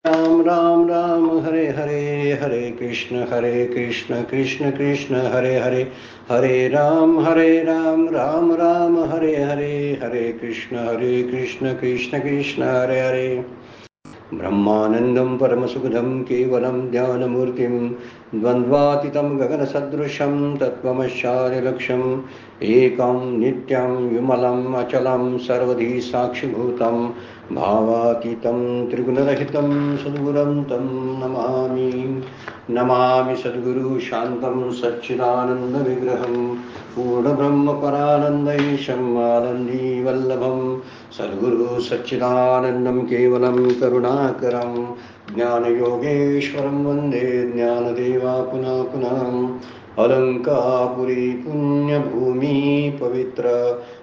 राम राम राम हरे हरे, हरे कृष्ण कृष्ण कृष्ण हरे हरे, हरे राम राम राम हरे हरे, हरे कृष्ण कृष्ण कृष्ण हरे हरे। ब्रह्मानन्दं परमसुखदं केवलं ज्ञानमूर्तिं द्वन्द्वातीतं गगनसदृशं तत्त्वमस्यादिलक्ष्यम् एकं नित्यं विमलम् अचलं सर्वधी साक्षिभूतं भावातीतं त्रिगुणरहितं सद्गुरुं तं नमामि। नमामि सद्गुरु शान्तं सच्चिदानन्दविग्रहं पूर्णब्रह्मपरानन्दैशम् आनन्दीवल्लभं सद्गुरु सच्चिदानन्दं केवलं करुणाकरं ज्ञानयोगेश्वरं वन्दे ज्ञानदेवा पुनः पुनः। अलंकापुरी पुण्यभूमि पवित्र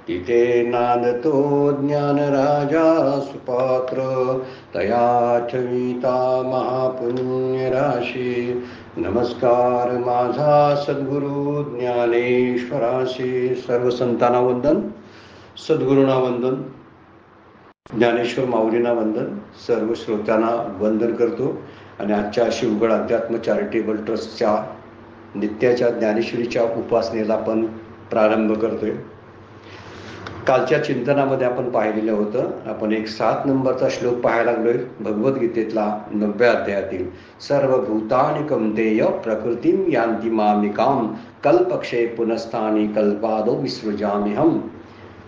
तिथे नांदतो ज्ञानराजा सुपात्र तया ठविता महापुण्यराशी। नमस्कार माझा सद्गुरु ज्ञानेश्वराशी। सर्व संतांना वंदन, सद्गुरूंना वंदन, ज्ञानेश्वर माऊलींना वंदन, सर्व श्रोत्यांना वंदन करतो आणि आजच्या शिवगड अध्यात्म चॅरिटेबल ट्रस्टच्या नित्याच्या ज्ञानेश्वरीच्या उपासनेला आपण प्रारंभ करतोय। कालच्या चिंतनामध्ये आपण पाहिलेलं होतं, आपण एक 7 नंबरचा श्लोक पाहायला लागलोय भगवद्गीतेतला 9व्या अध्यायातील। सर्वभूतानि कौन्तेय प्रकृतिं यान्ति मामिकाम कल्पक्षये पुनस्तानि कल्पादो विसृजाम्यहम्।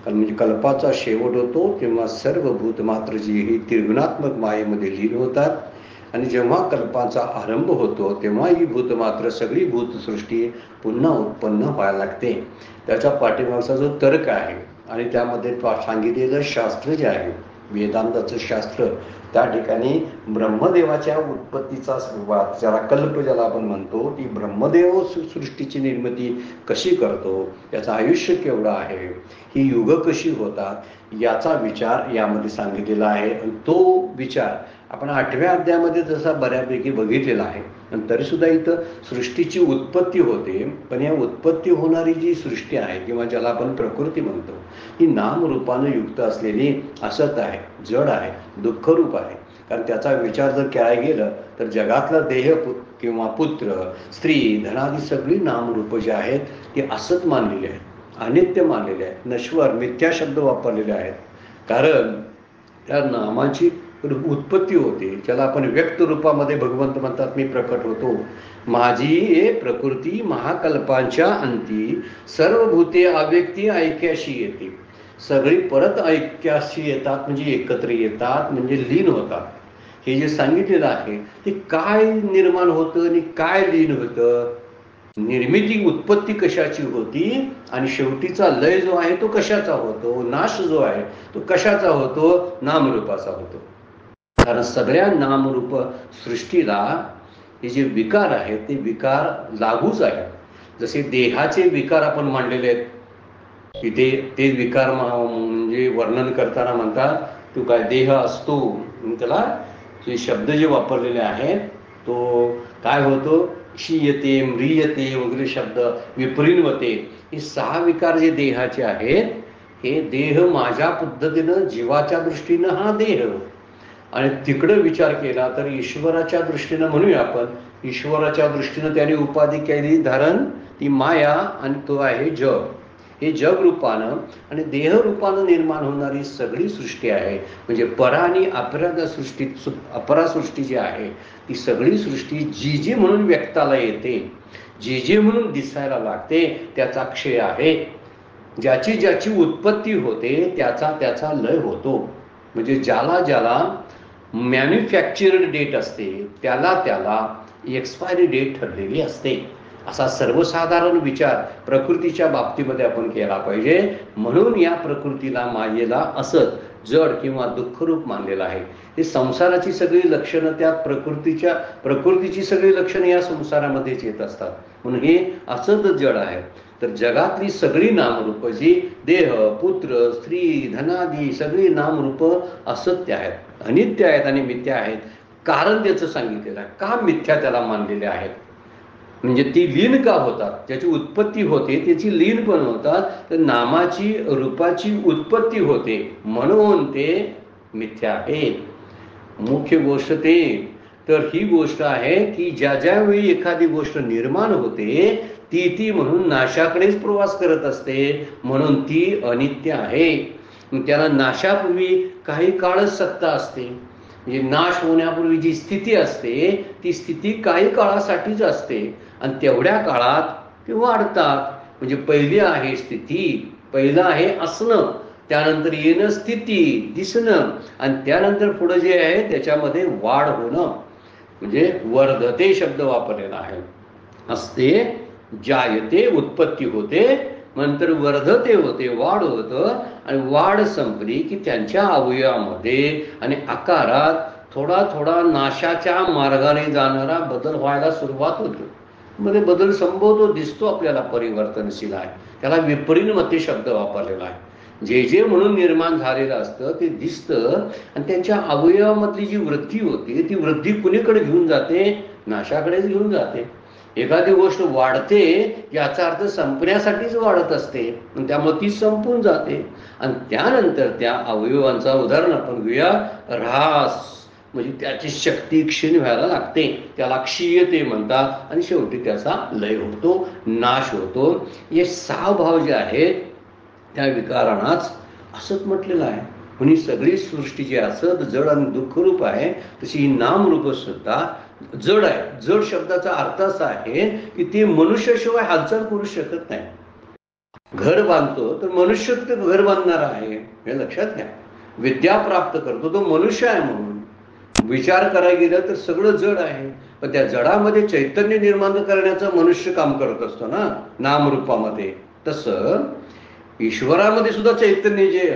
म्हणजे कल्पाचा शेवट होतो तेव्हा सर्व भूत मात्र जी ही त्रिगुणात्मक मायेमध्ये लीन होतात आणि जेव्हा कल्पाचा आरंभ होतो तेव्हा ही भूत मात्र सगळी भूतसृष्टी पुन्हा उत्पन्न व्हायला लागते। त्याच्या पाठीमागचा जो तर्क आहे आणि त्यामध्ये सांगितलेलं शास्त्र जे आहे वेदांताचं शास्त्र, त्या ठिकाणी ब्रह्मदेवाच्या उत्पत्तीचा सुरुवात, ज्याला कल्प ज्याला आपण म्हणतो, ती ब्रह्मदेव सृष्टीची निर्मिती कशी करतो, त्याचं आयुष्य केवढं आहे, ही युग कशी होतात, याचा विचार यामध्ये सांगितलेला आहे। तो विचार आपण 8व्या अध्यायामध्ये जसा बऱ्यापैकी बघितलेला आहे, तरी सुद्धा इथं सृष्टीची उत्पत्ती होते, पण या उत्पत्ती होणारी जी सृष्टी आहे किंवा ज्याला आपण प्रकृती म्हणतो, ही नामरूपानं युक्त असलेली असत आहे, जड आहे, दुःखरूप आहे। कारण त्याचा विचार जर केला गेलं तर जगातला देह किंवा पुत्र, स्त्री, धनादी सगळी नामरूप जे आहेत ती असत मानलेली आहेत, अनित्य मानलेले आहेत, नश्वर मिथ्या शब्द वापरलेले आहेत। कारण त्या नामाची उत्पत्ती होते, ज्याला आपण व्यक्त रूपामध्ये भगवंत म्हणतात, मी प्रकट होतो, माझी हे प्रकृती महाकल्पांच्या अंती सर्व भूते अव्यक्ती ऐक्याशी येते। सगळी परत ऐक्याशी येतात म्हणजे एकत्र येतात, म्हणजे लीन होतात। हे जे सांगितलेलं आहे ते काय निर्माण होतं आणि काय लीन होतं, निर्मिती उत्पत्ती कशाची होती आणि शेवटीचा लय जो आहे तो कशाचा होतो, नाश जो आहे तो कशाचा होतो, नामरूपाचा होतो। कारण सगळ्या नामरूप सृष्टीला हे जे विकार आहेत ते विकार लागूच आहेत। जसे देहाचे विकार आपण मांडलेले आहेत, की ते विकार म्हणजे वर्णन करताना म्हणतात, तो काय देह असतो, त्याला जे शब्द जे वापरलेले आहेत तो काय होतो, क्षीयते, म्रियते वगैरे शब्द, विपरिणवते, हे 6 विकार जे देहाचे आहेत, हे देह माझ्या पद्धतीनं जीवाच्या दृष्टीनं हा देह, आणि तिकडं विचार केला तर ईश्वराच्या दृष्टीनं म्हणूया आपण, ईश्वराच्या दृष्टीनं त्याने उपाधी केली धारण, ती माया, आणि तो आहे जग। हे जग रूपानं आणि देह रूपानं निर्माण होणारी सगळी सृष्टी आहे, म्हणजे परा आणि अपरा सृष्टी जी आहे ती सगळी सृष्टी जी जी म्हणून व्यक्ताला येते, जी जी म्हणून दिसायला लागते, त्याचा क्षय आहे। ज्याची ज्याची उत्पत्ती होते त्याचा लय होतो। म्हणजे ज्याला मॅन्युफॅक्चर्ड डेट असते त्याला एक्सपायरी डेट ठरलेली असते। असा सर्वसाधारण विचार प्रकृतीच्या बाबतीमध्ये आपण केला पाहिजे। म्हणून या प्रकृतीला, मायेला असत, जड किंवा दुःखरूप मानलेलं आहे। हे संसाराची सगळी लक्षणं, त्या प्रकृतीची सगळी लक्षणं या संसारामध्येच येत असतात, म्हणून हे असत जड आहे। तर जगातली सगळी नामरूप जी देह, पुत्र, स्त्री, धनादी सगळी नामरूप असत्य आहेत, अनित्य आहेत आणि मिथ्या आहेत। कारण त्याचं सांगितलेलं आहे, का मिथ्या त्याला मानलेले आहेत, म्हणजे ती लीन का होतात, ज्याची उत्पत्ती होते त्याची लीन पण होतात, तर नामाची रूपाची उत्पत्ती होते म्हणून ते मिथ्या आहेत। मुख्य गोष्ट ते तर ही गोष्ट आहे की ज्या ज्या वेळी एखादी गोष्ट निर्माण होते ती म्हणून नाशाकडेच प्रवास करत असते, म्हणून ती अनित्य आहे. त्याला नाशापूर्वी काही काळच सत्ता असते. म्हणजे नाश होण्यापूर्वी जी स्थिती असते ती स्थिती काही काळासाठीच असते आणि तेवढ्या काळात ते वाढतात. म्हणजे पहिली आहे स्थिती, पहिलं आहे असणं, त्यानंतर येणं स्थिती दिसणं आणि त्यानंतर पुढे जे आहे त्याच्यामध्ये वाढ होणं. म्हणजे वर्धते शब्द वापरलेला आहे. असते, जायते उत्पत्ती होते, नंतर वर्धते होते वाढ होतं आणि वाढ संपली की त्यांच्या अवयवामध्ये आणि आकारात थोडा थोडा नाशाच्या मार्गाने जाणारा बदल व्हायला सुरुवात होतो. मध्ये बदल संभवतो, दिसतो आपल्याला परिवर्तनशील आहे. त्याला विपरिणमते शब्द वापरलेला आहे. जे जे म्हणून निर्माण झालेलं असतं ते दिसतं आणि त्यांच्या अवयवामधली जी वृद्धी होते ती वृद्धी कुणीकडे घेऊन जाते? नाशाकडेच घेऊन जाते. एखादी गोष्ट वाढते याचा अर्थ संपण्यासाठीच वाढत असते, त्यामुळे ती संपून जाते आणि त्यानंतर त्या अवयवांचा उदाहरण आपण घेऊया ऱ्हास, म्हणजे त्याची शक्ती क्षीण व्हायला लागते, त्याला क्षीयते म्हणतात आणि शेवटी त्याचा लय होतो, नाश होतो. हे 6 भाव जे आहेत त्या विकारांनाच असत म्हटलेलं आहे. पण ही सगळी सृष्टी जी असत जड आणि दुःखरूप आहे तशी ही नामरूप सुद्धा जड आहे. जड शब्दाचा अर्थ असा आहे की ते मनुष्याशिवाय हालचाल करू शकत नाही. घर बांधतो तर मनुष्य घर बांधणार आहे हे लक्षात घ्या. विद्या प्राप्त करतो तो मनुष्य आहे म्हणून. विचार करायला गेलं तर सगळं जड आहे, पण त्या जडामध्ये चैतन्य निर्माण करण्याचं मनुष्य काम करत असतो ना नामरूपामध्ये. तसं ईश्वरामध्ये सुद्धा चैतन्य जे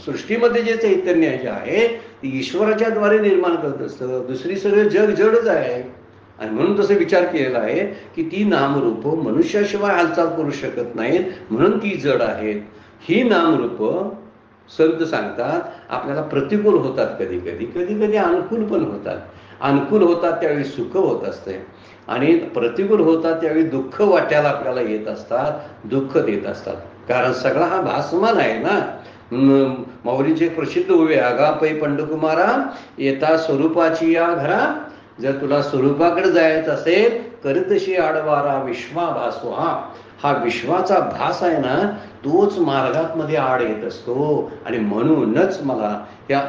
सृष्टीमध्ये जे चैतन्य जे आहे ते ईश्वराच्या द्वारे निर्माण करत असतं. दुसरी सगळं जग जडच आहे आणि म्हणून तसं विचार केलेला आहे की ती नामरूप मनुष्याशिवाय हालचाल करू शकत नाहीत, म्हणून ती जड आहेत. ही नामरूप संत सांगतात आपल्याला प्रतिकूल होतात, कधी कधी कधी कधी अनुकूल पण होतात. अनुकूल होतात त्यावेळी सुख होत असते आणि प्रतिकूल होतात त्यावेळी दुःख वाट्याला आपल्याला येत असतात, दुःख देत असतात. कारण सगळा हा भासमान आहे ना. माऊलींचे प्रसिद्ध उभे आगा पै पंडकुमारा येता स्वरूपाची या घरा, जर तुला स्वरूपाकडे जायचं असेल करीतशी आडवारा विश्वाभासो. हा विश्वाचा भास आहे ना तोच मार्गात मध्ये आड येत असतो आणि म्हणूनच मला या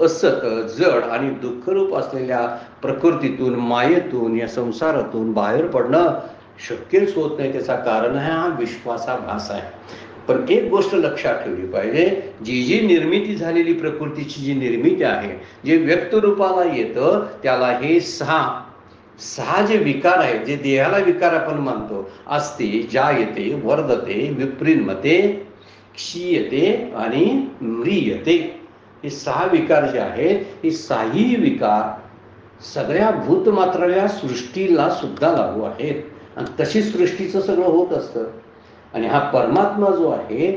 असत जड आणि दुःखरूप असलेल्या प्रकृतीतून मायेतून या संसारातून बाहेर पडणं शक्यच होत नाही. त्याचा कारण आहे हा विश्वाचा भास आहे. पण एक गोष्ट लक्षात ठेवली पाहिजे, जी जी निर्मिती झालेली प्रकृतीची जी निर्मिती आहे जे व्यक्त रूपाला येतं त्याला हे सहा जे विकार आहेत, जे देहाला विकार आपण मानतो, असते, जायते, वर्धते, विपरिणमते, क्षीयते आणि म्रियते, हे 6 विकार जे आहेत हे 6ही विकार सगळ्या भूतमात्राच्या सृष्टीला सुद्धा लागू आहेत आणि तशी सृष्टीचं सगळं होत असतं. आणि हा परमात्मा जो आहे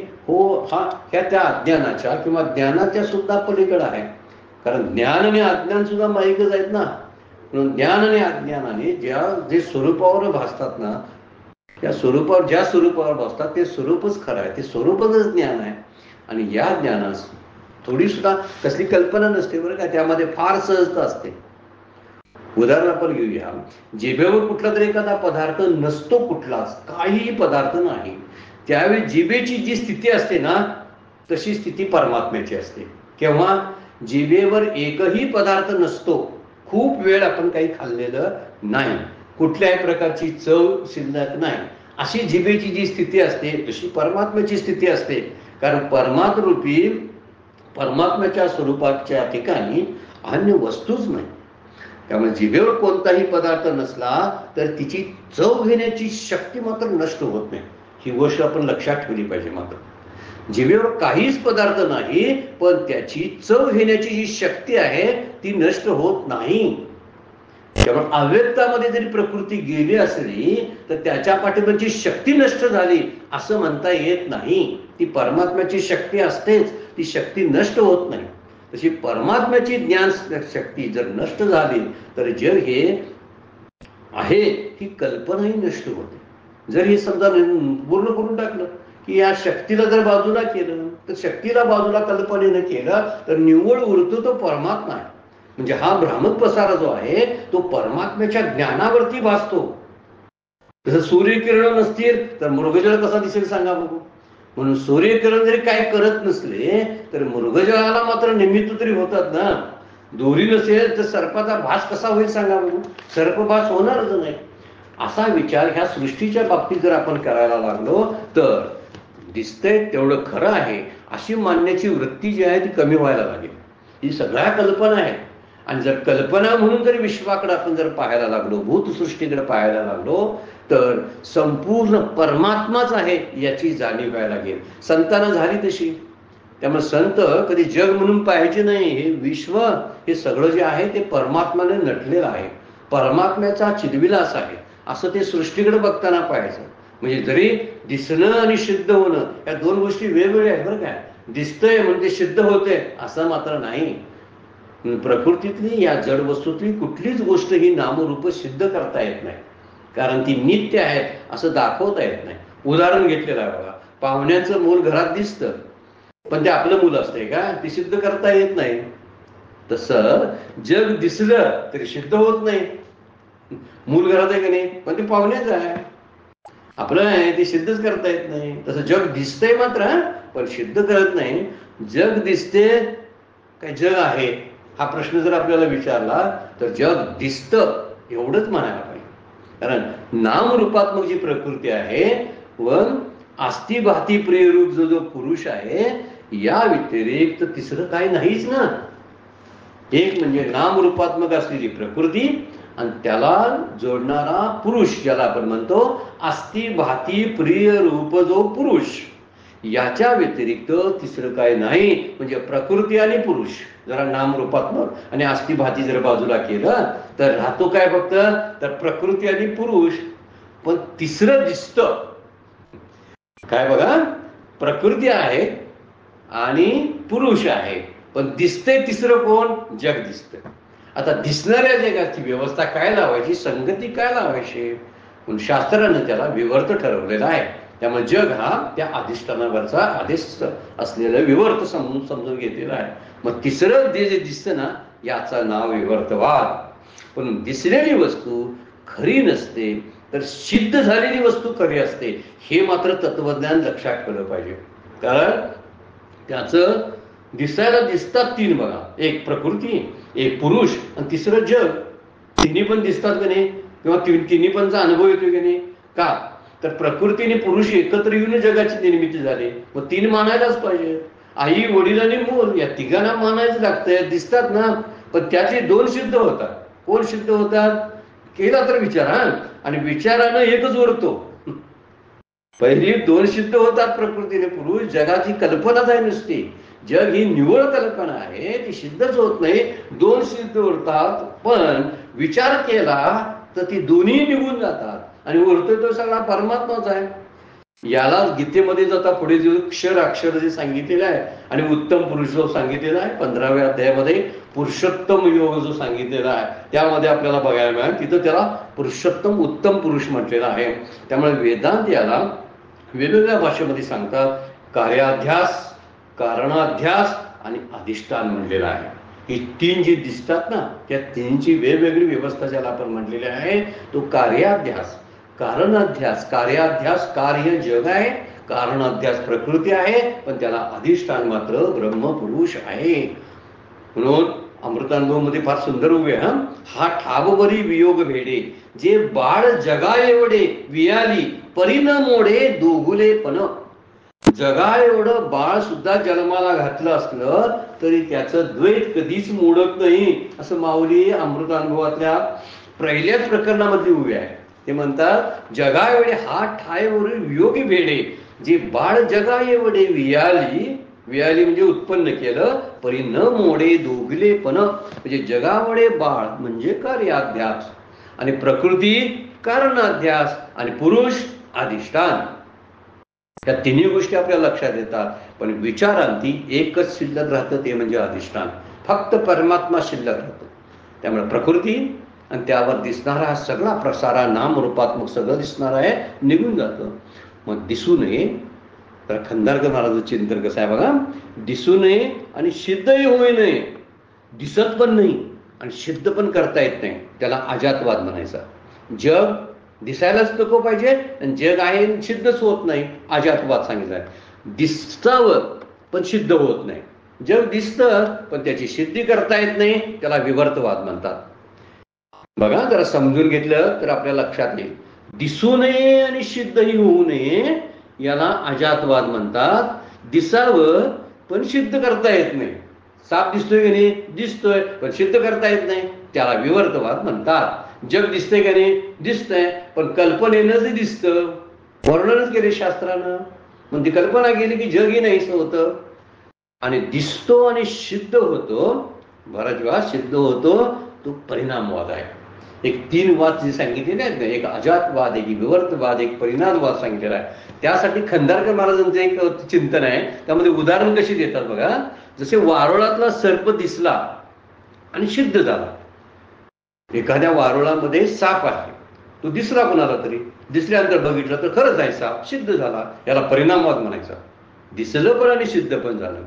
हा त्या अज्ञानाच्या किंवा ज्ञानाच्या सुद्धा पलीकडे आहे. कारण ज्ञान आणि अज्ञान सुद्धा माईकच आहेत ना. म्हणून ज्ञान आणि अज्ञानाने जे स्वरूपावर भासतात ना, त्या स्वरूपावर ज्या स्वरूपावर भासतात ते स्वरूपच खरं आहे, ते स्वरूपच ज्ञान आहे. आणि या ज्ञानास थोडी सुद्धा कसली कल्पना नसते बरं का, त्यामध्ये फार सहजता असते. उदाहरण आपण घेऊया, जिभेवर कुठला तरी एखादा पदार्थ नसतो, कुठलाच काहीही पदार्थ नाही, त्यावेळी जिभेची जी स्थिती असते ना तशी स्थिती परमात्म्याची असते. केव्हा? जिभेवर एकही पदार्थ नसतो, खूप वेळ आपण काही खाल्लेलं नाही, कुठल्याही प्रकारची चव शिल्लक नाही, अशी जिभेची जी स्थिती असते तशी परमात्म्याची स्थिती असते. कारण परमात्मरूपी परमात्म्याच्या स्वरूपाच्या ठिकाणी अन्य वस्तूच नाही. त्यामुळे जिभेवर कोणताही पदार्थ नसला तर तिची चव घेण्याची शक्ती मात्र नष्ट होत नाही. ही गोष्ट आपण लक्षात ठेवली पाहिजे. मात्र जिभेवर काहीच पदार्थ नाही पण त्याची चव घेण्याची जी शक्ती आहे ती नष्ट होत नाही. त्यामुळे अव्यक्तामध्ये जरी प्रकृती गेली असली तर त्याच्या पाठीमागची शक्ती नष्ट झाली असं म्हणता येत नाही. ती परमात्म्याची शक्ती असतेच, ती शक्ती नष्ट होत नाही. तशी परमात्म्याची ज्ञान शक्ती जर नष्ट झाली तर जग हे आहे ही कल्पनाही नष्ट होते. जर हे समजा पूर्ण करून टाकलं की या शक्तीला जर बाजूला केलं तर शक्तीला बाजूला कल्पनेनं केलं तर निव्वळ उरतो तो परमात्मा आहे. म्हणजे हा भ्रामक पसारा जो आहे तो परमात्म्याच्या ज्ञानावरती भासतो. जसं सूर्यकिरण नसतील तर मृगजळ कसा दिसेल सांगा बघू. म्हणून सूर्यकिरण जरी काय करत नसले तर मृगजळाला मात्र निमित्त तरी होतात ना. दोरी नसेल तर सर्पाचा भास कसा होईल सांगा बघू. सर्पभास होणारच नाही. असा विचार ह्या सृष्टीच्या बाबतीत जर आपण करायला लागलो तर दिसतंय तेवढं खरं आहे अशी मानण्याची वृत्ती जी आहे ती कमी व्हायला लागेल. ही सगळ्या कल्पना आहेत. आणि जर कल्पना म्हणून जर विश्वाकडे आपण जर पाहायला लागलो, भूतसृष्टीकडे पाहायला लागलो तर संपूर्ण परमात्माच आहे याची जाणीव व्हायला लागेल. संतांना झाली तशी. त्यामुळे संत कधी जग म्हणून पाहायचे नाही. हे विश्व हे सगळं जे आहे ते परमात्म्याने नटलेलं आहे. परमात्म्याचा चिदविलास आहे असं ते सृष्टीकडे बघताना पाहायचं. म्हणजे जरी दिसणं आणि सिद्ध होणं या दोन गोष्टी वेगवेगळ्या आहेत बरं काय. दिसतंय म्हणजे सिद्ध होते असं मात्र नाही. प्रकृतीतली या जड वस्तूतली कुठलीच गोष्ट ही नामरूप सिद्ध करता येत नाही. कारण ती नित्य आहेत असं दाखवता येत नाही. उदाहरण घेतलेलं आहे बघा. पाहुण्याचं मूल घरात दिसतं पण ते आपलं मूल असतंय का, ते सिद्ध करता येत नाही. तसं जग दिसलं तरी सिद्ध होत नाही. मूल घरात आहे का नाही पण ते पाहुण्याचं आहे, आपलं आहे, ते सिद्धच करता येत नाही. तसं जग दिसतंय मात्र पण सिद्ध करत नाही. जग दिसते काय जग आहे हा प्रश्न जर आपल्याला विचारला तर जग दिसतं एवढंच म्हणायला पाहिजे. कारण नामरूपात्मक जी प्रकृती आहे व आस्ती भाती प्रियरूप जो जो पुरुष आहे या व्यतिरिक्त तिसरं काही नाहीच ना. एक म्हणजे नामरूपात्मक असलेली प्रकृती आणि त्याला जोडणारा पुरुष ज्याला आपण म्हणतो आस्ती भाती प्रिय रूप जो पुरुष. याच्या व्यतिरिक्त तिसरं काय नाही. म्हणजे प्रकृती आणि पुरुष जरा नामरूपात्मक आणि आस्ती भाती जर बाजूला केलं तर राहतो काय फक्त तर प्रकृती आणि पुरुष. पण तिसरं दिसतं काय बघा. प्रकृती आहे आणि पुरुष आहे पण दिसते तिसरं कोण, जग दिसतं. आता दिसणाऱ्या जगाची व्यवस्था काय लावायची, संगती काय लावायची, म्हणून शास्त्रानं त्याला विवर्त ठरवलेला आहे. त्यामुळे जग हा त्या अधिष्ठानावरचा आदेश असलेलं विवर्त समजून घेतलेला आहे. मग तिसरं जे दिसतं ना याचं नाव विवर्तवाद. पण दिसलेली वस्तू खरी नसते तर सिद्ध झालेली वस्तू खरी असते हे मात्र तत्वज्ञान लक्षात ठेवलं पाहिजे. कारण त्याचं दिसायला दिसतात तीन बघा. एक प्रकृती, एक पुरुष आणि तिसरं जग. तिन्ही पण दिसतात का नाही किंवा तिन्ही पणचा अनुभव येतो की नाही. का तर प्रकृती आणि पुरुष एकत्र येऊन जगाची निर्मिती झाली. मग तीन मानायलाच पाहिजे. आई वडील आणि मूल या तिघांना मानायचं लागतंय. दिसतात ना पण त्याचे दोन सिद्ध होतात. कोण सिद्ध होतात केला तर विचार. आणि विचारानं एकच उरतो. पहिली दोन सिद्ध होतात प्रकृतीने पुरुष. जगाची कल्पनाच आहे नुसती. जग ही निव्वळ कल्पना आहे ती सिद्धच होत नाही. दोन सिद्ध उरतात पण विचार केला तर ती दोन्ही निघून जातात आणि उरतोय तो सगळा परमात्माच आहे. याला गीतेमध्ये जाता पुढे जो अक्षर जे सांगितलेलं आहे आणि उत्तम पुरुष जो सांगितलेला आहे 15व्या अध्यायामध्ये पुरुषोत्तम योग जो सांगितलेला आहे त्यामध्ये आपल्याला बघायला मिळेल. तिथं त्याला पुरुषोत्तम उत्तम पुरुष म्हटलेला आहे. त्यामुळे वेदांत याला वेगवेगळ्या भाषेमध्ये सांगतात. कार्याध्यास, कारणाध्यास आणि अधिष्ठान म्हणलेलं आहे. ही तीन जी दिसतात ना त्या तीनची वेगवेगळी व्यवस्था ज्याला आपण म्हटलेली आहे तो कार्याध्यास, कारणाध्यास. कार्याध्यास कार्य जग आहे, कारणाध्यास प्रकृती आहे पण त्याला अधिष्ठान मात्र ब्रह्मपुरुष आहे. म्हणून अमृतानुभव मध्ये फार सुंदर उभे हा ठाबवरी वियोग भेडे जे बाळ जगा एवढे वियाली परिण मोडे दोघुले पण. जगा एवढं बाळ सुद्धा जन्माला घातलं असलं तरी त्याचं द्वैत कधीच मोडत नाही असं माऊली अमृतानुभवातल्या पहिल्याच प्रकरणामध्ये उभे आहे. ते म्हणतात जगा एवढे हा ठायवरील वियोगी भेडे जे बाळ जगा एवढे वियाली. वियाली म्हणजे उत्पन्न केलं. परी न मोडे दोघले पण. म्हणजे जगावडे बाळ म्हणजे कार्याध्यास आणि प्रकृती कारणाध्यास आणि पुरुष अधिष्ठान. या तिन्ही गोष्टी आपल्याला लक्षात येतात. पण विचारांती एकच शिल्लक राहतं ते म्हणजे अधिष्ठान. फक्त परमात्मा शिल्लक राहतो. त्यामुळे प्रकृती आणि त्यावर दिसणारा हा सगळा प्रसारा नामरूपात्मक सगळं दिसणार आहे निघून जातं. मग दिसू नये तर खंदारकर महाराज चिंतन कसं आहे बघा. दिसू नये आणि सिद्धही होऊ नये. दिसत पण नाही आणि सिद्ध पण करता येत नाही, त्याला अजातवाद म्हणायचा. जग दिसायलाच नको पाहिजे आणि जग आहे सिद्धच होत नाही, अजातवाद सांगितलाय. दिसतं पण सिद्ध होत नाही. जग दिसतं पण त्याची सिद्धी करता येत नाही, त्याला विवर्तवाद म्हणतात. बघा जरा समजून घेतलं तर आपल्या लक्षात येईल. दिसू नये आणि सिद्धही होऊ नये याला अजातवाद म्हणतात. दिसावं पण सिद्ध करता येत नाही. साप दिसतोय की नाही, दिसतोय पण सिद्ध करता येत नाही, त्याला विवर्तवाद म्हणतात. जग दिसतंय का नाही, दिसतंय पण कल्पनेनं ते दिसतं, वर्णनच केले शास्त्रानं, मग ती कल्पना केली की जगही नाहीसं होतं. आणि दिसतो आणि सिद्ध होतो, बराच वेळा सिद्ध होतो, तो परिणामवाद आहे. एक 3 वाद जे सांगितलेले आहेत, एक अजातवाद, एक विवर्तवाद, एक परिणामवाद सांगितलेला आहे. त्यासाठी खंडारकर महाराजांचं एक चिंतन आहे. त्यामध्ये उदाहरण कशी देतात बघा. जसे वारुळातला सर्प दिसला आणि सिद्ध झाला. एखाद्या वारुळामध्ये साप आहे, तो दिसला कोणाला तरी, दिसल्यानंतर बघितलं तर खरंच आहे साप, सिद्ध झाला, याला परिणामवाद म्हणायचा. दिसलं पण आणि सिद्ध पण झालं.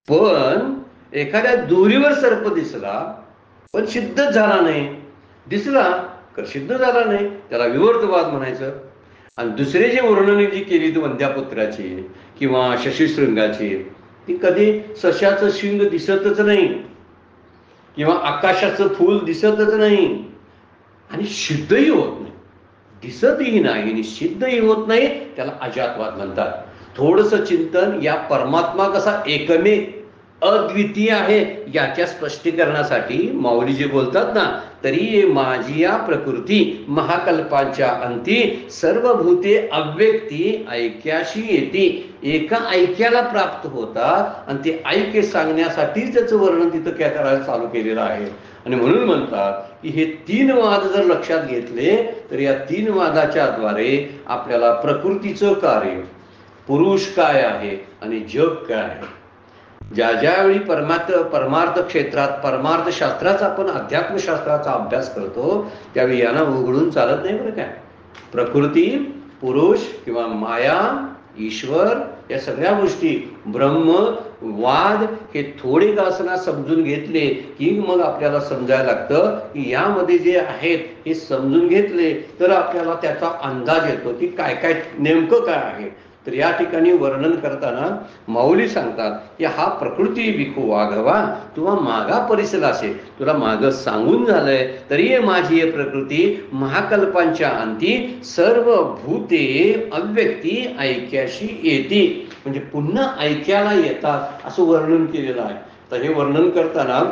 पण एखाद्या दोरीवर सर्प दिसला पण सिद्धच झाला नाही, दिसला तर सिद्ध झाला नाही, त्याला विवर्तवाद म्हणायचं. आणि दुसरे जे वर्णने जी केली ती वंद्यापुत्राची किंवा शशीशृंगाची, ती कधी सशाचं शिंग दिसतच नाही किंवा आकाशाचं फूल दिसतच नाही आणि सिद्धही होत नाही. दिसतही नाही आणि सिद्धही होत नाही, त्याला अजातवाद म्हणतात. थोडंसं चिंतन या परमात्मा कसा एकमेव अद्वितीय आहे याच्या स्पष्टीकरणासाठी माऊली जे बोलतात ना, तरी माझी या प्रकृती महाकल्पांच्या अंती सर्व भूते अव्यक्ती ऐक्याशी येते. एका ऐक्याला प्राप्त होतात आणि ते ऐक्य सांगण्यासाठी त्याचं वर्णन तिथं काय करायला चालू केलेलं आहे. आणि म्हणून म्हणतात की हे 3 वाद जर लक्षात घेतले तर या 3 वादाच्या द्वारे आपल्याला प्रकृतीचं कार्य, पुरुष काय आहे आणि जग काय आहे, ज्यावेळी परमार्थ क्षेत्रात परमार्थ शास्त्राचा आपण अध्यात्मशास्त्राचा अभ्यास करतो त्यावेळी यांना उघडून चालत नाही बरं काय. प्रकृती, पुरुष किंवा माया, ईश्वर या सगळ्या गोष्टी, ब्रह्म, वाद हे थोडे का असना समजून घेतले की मग आपल्याला समजायला लागतं की यामध्ये जे आहेत हे समजून घेतले तर आपल्याला त्याचा अंदाज येतो की काय काय नेमकं काय आहे. तर या ठिकाणी वर्णन करताना माऊली सांगतात की हा प्रकृती विखू वाघवा तुला मागा परिसलासे, तुला माग सांगून झालंय तरी माझी प्रकृती महाकल्पांच्या अंती सर्व भूते अव्यक्ती ऐक्याशी येते, म्हणजे पुन्हा ऐक्याला येतात असं वर्णन केलेलं आहे. तर हे वर्णन करताना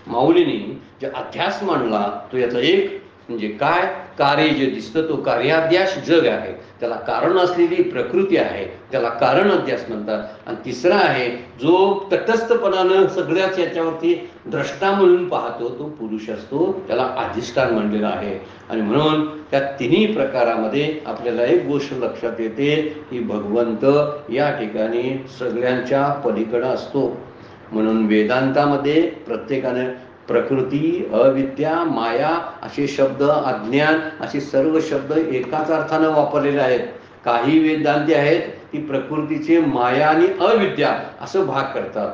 माऊलीने जे अध्यास मांडला तो याचा एक म्हणजे काय, कार्य जे दिसतं तो कार्याध्यास जग आहे, त्याला कारण असलेली प्रकृती आहे, त्याला कारण अध्यास म्हणतात. आणि तिसरा आहे जो तटस्थपणानं सगळ्याच याच्यावरती द्रष्टा म्हणून पाहतो तो पुरुष असतो, त्याला अधिष्ठान म्हणलेलं आहे. आणि म्हणून त्या तिन्ही प्रकारामध्ये आपल्याला एक गोष्ट लक्षात येते की भगवंत या ठिकाणी सगळ्यांच्या पलीकडे असतो. म्हणून वेदांतामध्ये प्रत्येकाने प्रकृती, अविद्या, माया असे शब्द, अज्ञान असे सर्व शब्द एकाच अर्थानं वापरलेले आहेत. काही वेदांती आहेत ती प्रकृतीचे माया आणि अविद्या असं भाग करतात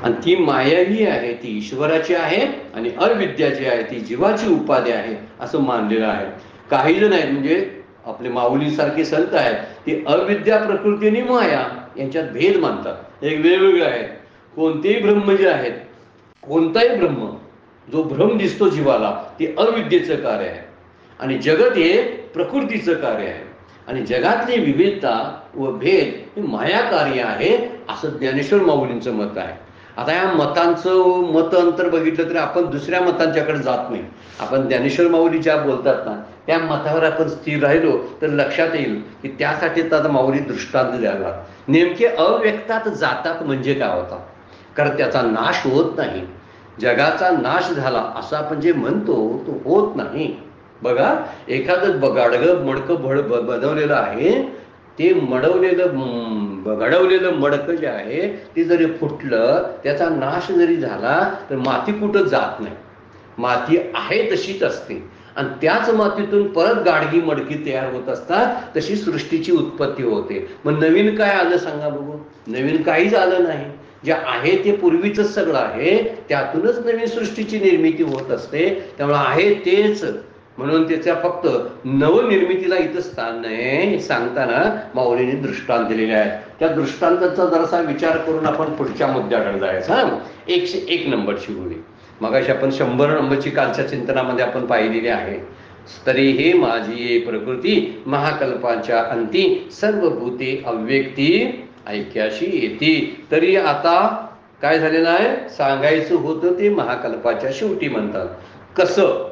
आणि ती माया ही आहे ती ईश्वराची आहे आणि अविद्या जी आहे ती जीवाची उपाधी आहे असं मानलेलं आहे. काही जण आहेत म्हणजे आपले माऊलीसारखे संत आहेत ते अविद्या, प्रकृती आणि माया यांच्यात भेद मानतात, एक वेगवेगळे आहेत. कोणतेही ब्रह्म जे आहेत, कोणताही ब्रह्म जो भ्रम दिसतो जीवाला ते अविद्येचं कार्य आहे आणि जगत हे प्रकृतीचं कार्य आहे आणि जगातली विविधता व भेद हे माया कार्य आहे असं ज्ञानेश्वर माऊलींचं मत आहे. आता या मतांचं मत अंतर बघितलं तरी आपण दुसऱ्या मतांच्याकडे जात नाही. आपण ज्ञानेश्वर माऊली ज्या बोलतात ना त्या मतावर आपण स्थिर राहिलो तर लक्षात येईल की त्यासाठी आता माऊली दृष्टांत द्यावा. नेमके अव्यक्तात जातात म्हणजे काय होता, कारण त्याचा नाश होत नाही. जगाचा नाश झाला असं आपण जे म्हणतो तो होत नाही. बघा एखादं गाडगं मडकं बनवलेलं आहे, ते घडवलेलं मडकं जे आहे ते जरी फुटलं, त्याचा नाश जरी झाला तर माती कुठं जात नाही, माती आहे तशीच असते आणि त्याच मातीतून परत गाडगी मडकी तयार होत असतात. तशी सृष्टीची उत्पत्ती होते. मग नवीन काय आलं सांगा बघू, नवीन काहीच आलं नाही. जे आहे ते पूर्वीच सगळं आहे, त्यातूनच नवीन सृष्टीची निर्मिती होत असते. त्यामुळे आहे तेच, म्हणून त्याच्या फक्त नवनिर्मितीला इथं स्थान नाही सांगताना माऊलींनी दृष्टांत दिलेले आहेत. त्या दृष्टांताचा जरासा विचार करून आपण पुढच्या मुद्द्याकडे जायचा. 101 नंबरची गोळी मगाशी आपण 100 नंबरची कालच्या चिंतनामध्ये आपण पाहिलेली आहे. तरी हे माझी प्रकृती महाकल्पाच्या अंती सर्व भूते अव्यक्ती ऐक्याशी येते. तरी आता काय झालेलं आहे सांगायचं होतं ते महाकल्पाच्या शेवटी म्हणतात. कसं?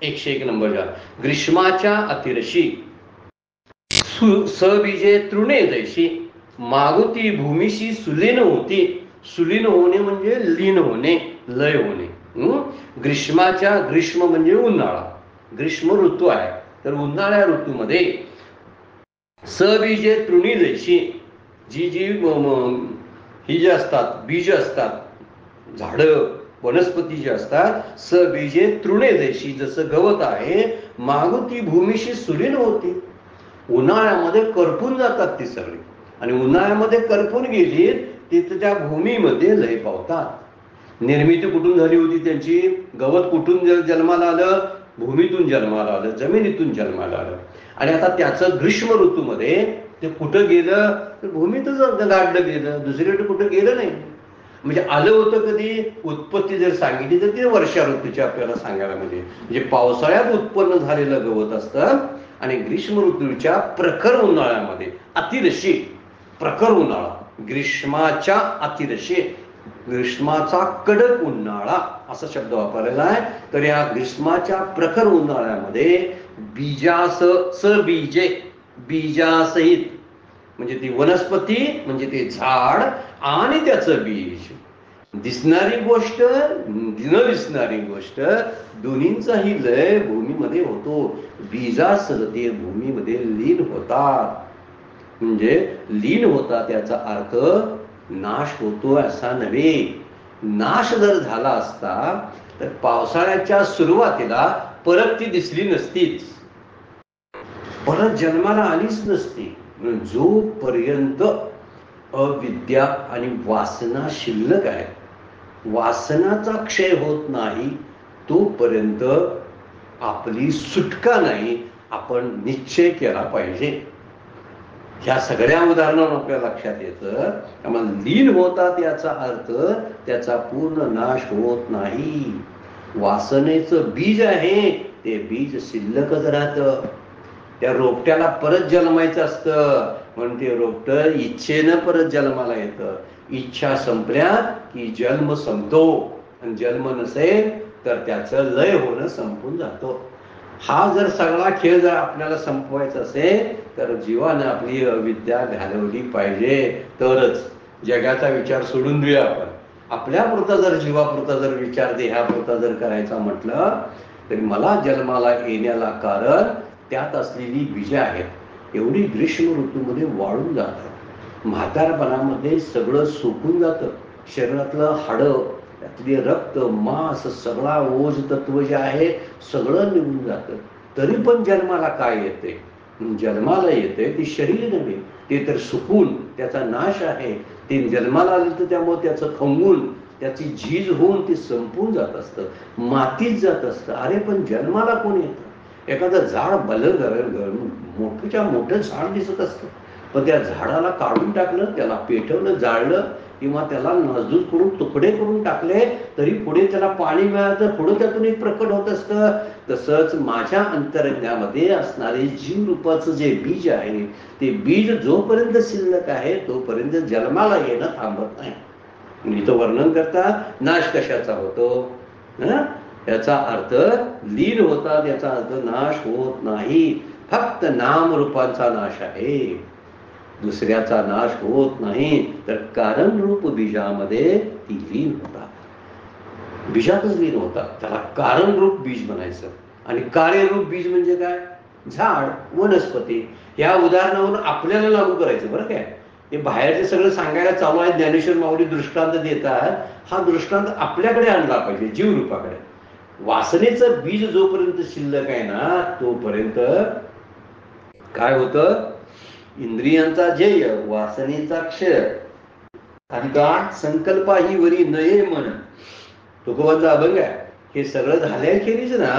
101 नंबरच्या ग्रीष्माच्या अतिरशी सबीजे तृणे जैशी मागुती भूमीशी सुलीन होती. सुलीन होणे म्हणजे लीन होणे, लय होणे. ग्रीष्माच्या, ग्रीष्म म्हणजे उन्हाळा, ग्रीष्म ऋतू आहे. तर उन्हाळ्या ऋतूमध्ये सबीजे तृणी जैशी जी जी ही जे असतात बीज असतात, झाडं वनस्पती जे असतात, सबीजे तृणे जैशी जसं गवत आहे, मागुती भूमीशी सुलीन होती. उन्हाळ्यामध्ये करपून जातात ती सगळी, आणि उन्हाळ्यामध्ये करपून गेली तिथं त्या भूमीमध्ये लय पावतात. निर्मिती कुठून झाली होती त्यांची? गवत कुठून जन्माला आलं? भूमीतून जन्माला आलं, जमिनीतून जन्माला आलं. आणि आता त्याचं ग्रीष्म ऋतूमध्ये ते कुठं गेलं? तर भूमीतच गाडलं गेलं, दुसरीकडे कुठं गेलं नाही. म्हणजे आलं होतं कधी? उत्पत्ती जर सांगितली तर ते वर्षा ऋतूची आपल्याला सांगायला म्हणजे पावसाळ्यात उत्पन्न झालेलं गवत असतं, आणि ग्रीष्म ऋतूच्या प्रखर उन्हाळ्यामध्ये अतिरशी, प्रखर उन्हाळा, ग्रीष्माच्या अतिरशी, ग्रीष्माचा कडक उन्हाळा असा शब्द वापरलेला आहे. तर या ग्रीष्माच्या प्रखर उन्हाळ्यामध्ये सबीजे, बीजासहित म्हणजे ती वनस्पती म्हणजे ते झाड आणि त्याचं बीज, दिसणारी गोष्ट न दिसणारी गोष्ट दोन्हींचाही लय भूमीमध्ये होतो. बीजासह ते भूमीमध्ये लीन होतात. म्हणजे लीन होतात याचा अर्थ नाश होतो असा नव्हे. नाश जर झाला असता तर पावसाळ्याच्या सुरुवातीला परत ती दिसली नसतीच, परत जन्माला आलीच नसती. जोपर्यंत अविद्या आणि वासना शिल्लक आहे, वासनाचा क्षय होत नाही, तोपर्यंत आपली सुटका नाही. आपण निश्चय केला पाहिजे. ह्या सगळ्या उदाहरणांना आपल्या लक्षात येतं. त्यामुळे लीन होतात याचा अर्थ त्याचा पूर्ण नाश होत नाही. वासनेचं बीज आहे ते बीज शिल्लकच राहतं. त्या रोपट्याला परत जन्मायचं असतं, म्हणून ते रोपट इच्छेनं परत जन्माला येतं. इच्छा संपल्या की जन्म संपतो, आणि जन्म नसेल तर त्याचं लय होणं संपून जातो. हा जर सगळा खेळ जर आपल्याला संपवायचा असेल तर जीवानं आपली अविद्या घालवली पाहिजे, तरच. जगाचा विचार सोडून देऊया आपण. आपल्यापुरता जर जीवापुरता जर विचार देहापुरता जर करायचा म्हटलं तरी मला जन्माला येण्याला कारण त्यात असलेली बीजे आहेत. एवढी ग्रीष्म ऋतूमध्ये वाळून जातात. म्हातारपणामध्ये सगळं सुकून जातं. शरीरातलं हाडं, त्यातली रक्त, मांस, सगळा ओझ तत्व जे आहे सगळं निघून जातं. तरी पण जन्माला काय येते? जन्माला येते ती शरीर नव्हे, ते तर सुकून त्याचा नाश आहे. ते जन्माला आलं तर त्यामुळे त्याचं खंगून त्याची झीज होऊन ते संपून जात असतं, मातीत जात असतं. अरे पण जन्माला कोण येतं? एखादं झाड मोठंच्या मोठं झाड दिसत असतं, पण त्या झाडाला काढून टाकलं, त्याला पेटवलं, जाळलं किंवा त्याला नाजूक करून तुकडे करून टाकले तरी पुढे त्याला पाणी मिळालं, पुढे त्यातून एक प्रकट होत असतं. तसंच माझ्या अंतरंगामध्ये असणारे जीव रूपाचं जे बीज आहे ते बीज जोपर्यंत शिल्लक आहे तोपर्यंत जन्माला येणं थांबत नाही. इथं वर्णन करतात नाश कशाचा होतो. याचा अर्थ लीन होतात, याचा अर्थ नाश होत नाही. फक्त नाम रूपांचा नाश आहे, दुसऱ्याचा नाश होत नाही. तर कारण रूप बीजामध्ये ती लीन होतात, बीजातच लीन होतात. त्याला कारण रूप बीज म्हणायचं. आणि कार्यरूप बीज म्हणजे काय? झाड, वनस्पती. या उदाहरणावरून आपल्याला लागू करायचं बरं काय. हे बाहेरचे सगळं सांगायला चालू आहे. ज्ञानेश्वर माऊली दृष्टांत देतात. हा दृष्टांत आपल्याकडे आणला पाहिजे, जीव रूपाकडे. वासनेचं बीज जोपर्यंत शिल्लक आहे ना तोपर्यंत काय होतं? इंद्रियांचा जय, वासनेचा क्षय. आणि का संकल्पा ही वरी नये मन, तुकोबांचा अभंग आहे. हे सगळं झाल्याखेरीज ना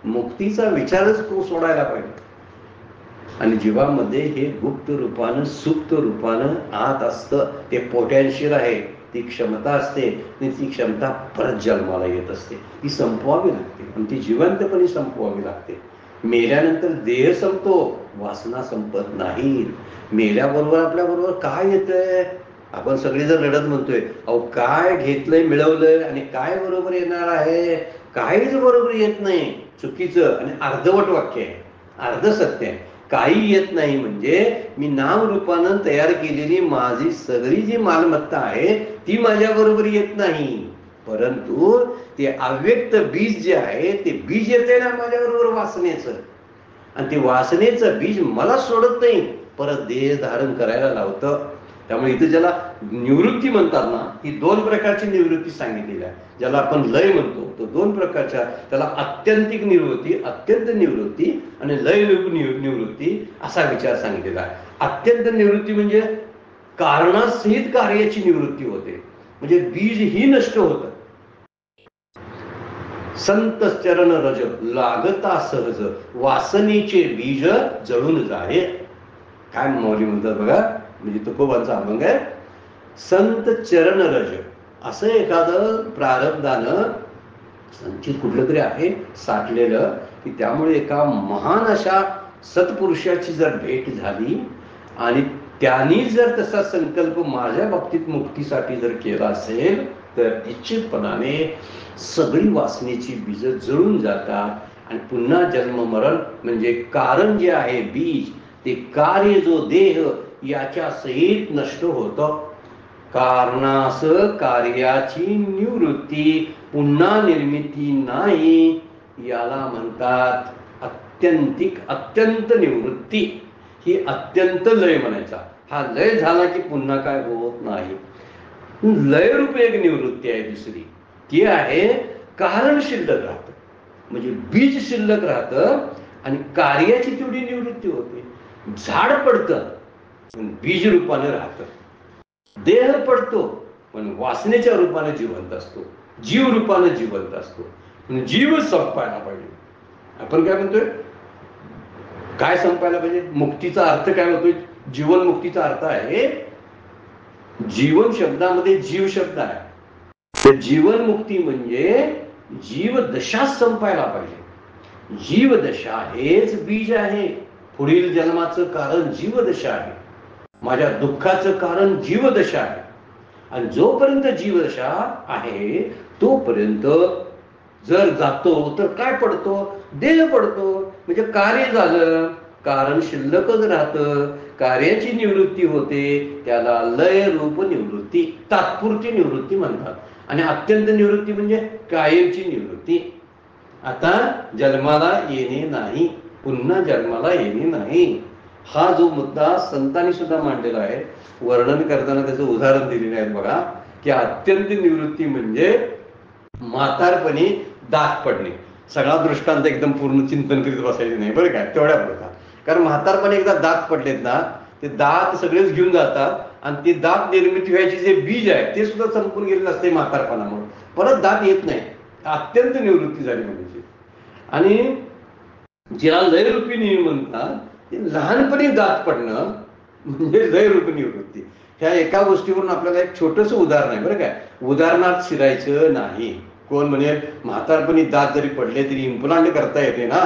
मुक्तीचा विचारच तो सोडायला पाहिजे. आणि जीवामध्ये हे गुप्त रूपानं सुप्त रूपानं आत असतं, ते पोटॅन्शियल आहे, ती क्षमता असते आणि ती क्षमता परत जन्माला येत असते. ती संपवावी लागते आणि ती जिवंतपणे संपवावी लागते. मेल्यानंतर देह संपतो, वासना संपत नाही. मेल्याबरोबर आपल्या बरोबर काय येतंय? आपण सगळे जर लढत म्हणतोय, अहो काय घेतलंय मिळवलंय आणि काय बरोबर येणार आहे? काहीच बरोबर येत नाही. चुकीचं आणि अर्धवट वाक्य आहे, अर्ध सत्य आहे. काही येत नाही म्हणजे मी नामरूपानं तयार केलेली माझी सगळी जी मालमत्ता आहे ती माझ्या बरोबर येत नाही. परंतु ते अव्यक्त बीज जे आहे ते बीज येते ना माझ्या बरोबर वासनेचं, आणि ते वासनेचं बीज मला सोडत नाही, परत देह धारण करायला लावतं. त्यामुळे इथे ज्याला निवृत्ती म्हणतात ना, ही दोन प्रकारची निवृत्ती सांगितलेली आहे. ज्याला आपण लय म्हणतो तो दोन प्रकारच्या, त्याला आत्यंतिक निवृत्ती, अत्यंत निवृत्ती आणि लय निवृत्ती असा विचार सांगितलेला आहे. अत्यंत निवृत्ती म्हणजे कारणासहित कार्याची निवृत्ती होते, म्हणजे बीज ही नष्ट होतं. संत चरण रज लागता सहज वासनेचे बीज जळून जाणे. काय मौली म्हणतात बघा, म्हणजे तुकोबांचा अभंग आहे. संत चरण रज, असं एखादं प्रारब्धानं संचित कुठलं तरी आहे साठलेलं, की त्यामुळे एका महान अशा सत्पुरुषाची जर भेट झाली आणि त्यांनी जर तसा संकल्प माझ्या बाबतीत मुक्तीसाठी जर केला असेल तर निश्चितपणाने सगळी वासनेची बीज जळून जातात आणि पुन्हा जन्म मरण म्हणजे कारण जे आहे बीज, ते कार्य जो देह याच्या सहित नष्ट होतं. कारणास कार्याची निवृत्ती, पुन्हा निर्मिती नाही, याला म्हणतात अत्यंतिक अत्यंत निवृत्ती. ही अत्यंत लय म्हणायचा. हा लय झाला की पुन्हा काय होत नाही. लयरूप एक निवृत्ती आहे दुसरी, ती आहे कारण शिल्लक राहतं, म्हणजे बीज शिल्लक राहतं आणि कार्याची तेवढी निवृत्ती होते. झाड पडतं पण बीज रूपाने राहतं, देह पडतो पण वासनेच्या रूपाने जिवंत असतो, जीव रूपाने जिवंत असतो. जीव संपायला पाहिजे. आपण काय म्हणतोय, काय संपायला पाहिजे? मुक्तीचा अर्थ काय होतोय? जीवन मुक्तीचा अर्थ आहे, जीवन शब्दामध्ये जीव शब्द आहे. तर जीवन मुक्ती म्हणजे जीवदशा संपायला पाहिजे. जीवदशा हेच बीज आहे. पुढील जन्माचं कारण जीवदशा आहे, माझ्या दुःखाचं कारण जीवदशा आहे. आणि जोपर्यंत जीवदशा आहे तोपर्यंत जर जातो तर काय पडतो? देह पडतो. म्हणजे कार्य झालं, कारण शिल्लकच राहतं, कार्याची निवृत्ती होते, त्याला लय रूप निवृत्ती, तात्पुरती निवृत्ती म्हणतात. आणि अत्यंत निवृत्ती म्हणजे कायमची निवृत्ती. आता जन्माला येणे नाही, पुन्हा जन्माला येणे नाही. हा जो मुद्दा संतांनी सुद्धा मांडलेला आहे. वर्णन करताना त्याचं उदाहरण दिलेलं आहे बघा, की अत्यंत निवृत्ती म्हणजे म्हातारपणी दात पडणे. सगळा दृष्टांत एकदम पूर्ण चिंतन करीत बसायचे नाही बरं काय, तेवढ्या पुरता. कारण म्हातारपणी एकदा दात पडलेत ना, ते दात सगळेच घेऊन जातात आणि ते दात निर्मिती व्हायचे जे बीज आहे ते सुद्धा संपून गेलेलं असते म्हातारपणामुळे, परत दात येत नाही. अत्यंत निवृत्ती झाली म्हणजे. आणि ज्याला लयरूपी म्हणतात, ते लहानपणी दात पडणं म्हणजे लयरूपी निवृत्ती. ह्या एका गोष्टीवरून आपल्याला एक छोटंसं उदाहरण आहे बरं काय. उदाहरणात शिरायचं नाही. कोण म्हणजे म्हातारपणी दात जरी पडले तरी इम्प्लांट करता येते ना,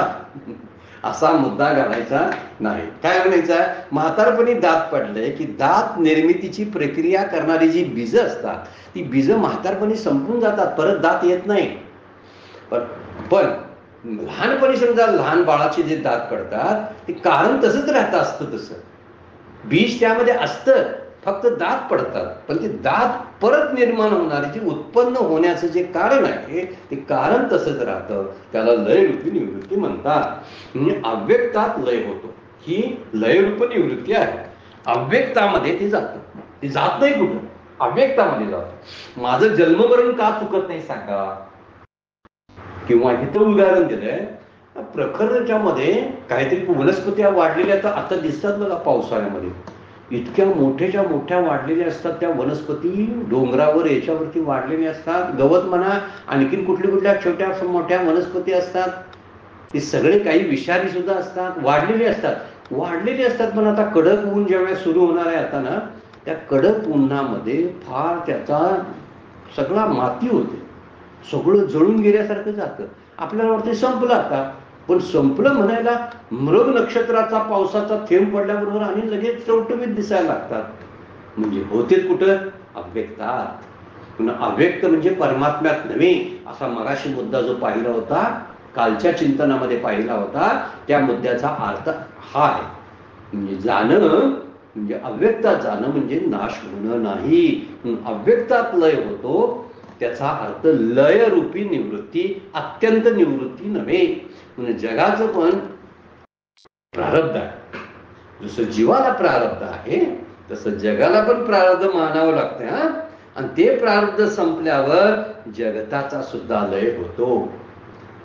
असा मुद्दा घालायचा नाही. काय म्हणायचा, म्हातारपणी दात पडले की दात निर्मितीची प्रक्रिया करणारी जी बीज असतात ती बीज म्हातारपणी संपून जातात, परत दात येत नाही. पण लहानपणी समजा लहान बाळाचे जे दात पडतात ते कारण तसंच राहतं असतं, तसं बीज त्यामध्ये असतं, फक्त दात पडतात. पण ते दात परत निर्माण होणारे जे उत्पन्न होण्याचं जे कारण आहे ते कारण तसंच राहतं. त्याला लयरूपी निवृत्ती म्हणतात. म्हणजे अव्यक्तात लय होतो, ही लयरूप निवृत्ती आहे. अव्यक्तामध्ये ते जातं, ते जात नाही कुठं, अव्यक्तामध्ये जातं. माझं जन्ममरण का चुकत नाही सांगा. किंवा इथं उदाहरण दिलंय, प्रखरच्या मध्ये काहीतरी वनस्पत्या वाढलेल्या आता दिसतात बघा पावसाळ्यामध्ये. इतक्या मोठ्याच्या मोठ्या वाढलेल्या असतात त्या वनस्पती, डोंगरावर याच्यावरती वाढलेल्या असतात. गवत म्हणा, आणखीन कुठल्या छोट्या मोठ्या वनस्पती असतात, ते सगळे काही विषारी सुद्धा असतात, वाढलेले असतात. पण आता कडक ऊन ज्यावेळेस सुरू होणार आहे आता ना, त्या कडक उन्हामध्ये फार त्याचा सगळा माती होते, सगळं जळून गेल्यासारखं जातं. आपल्याला वाटतं संपलं आता, पण संपलं म्हणायला मृग नक्षत्राचा पावसाचा थेंब पडल्याबरोबर आणि लगेच टवटवीत दिसायला लागतात. म्हणजे होते कुठं? अव्यक्तात. पुन्हा अव्यक्त म्हणजे परमात्म्यात नव्हे, असा मगाशी मुद्दा जो पाहिला होता, कालच्या चिंतनामध्ये पाहिला होता, त्या मुद्द्याचा अर्थ हा आहे. म्हणजे जाणं म्हणजे अव्यक्तात जाणं म्हणजे नाश होणं नाही. अव्यक्तात लय होतो, त्याचा अर्थ लयरूपी निवृत्ती, अत्यंत निवृत्ती नव्हे. म्हणजे जगाचं पण प्रारब्ध आहे. जसं जीवाला प्रारब्ध आहे तसं जगाला पण प्रारब्ध मानावं लागतं. हा, आणि ते प्रारब्ध संपल्यावर जगताचा सुद्धा लय होतो.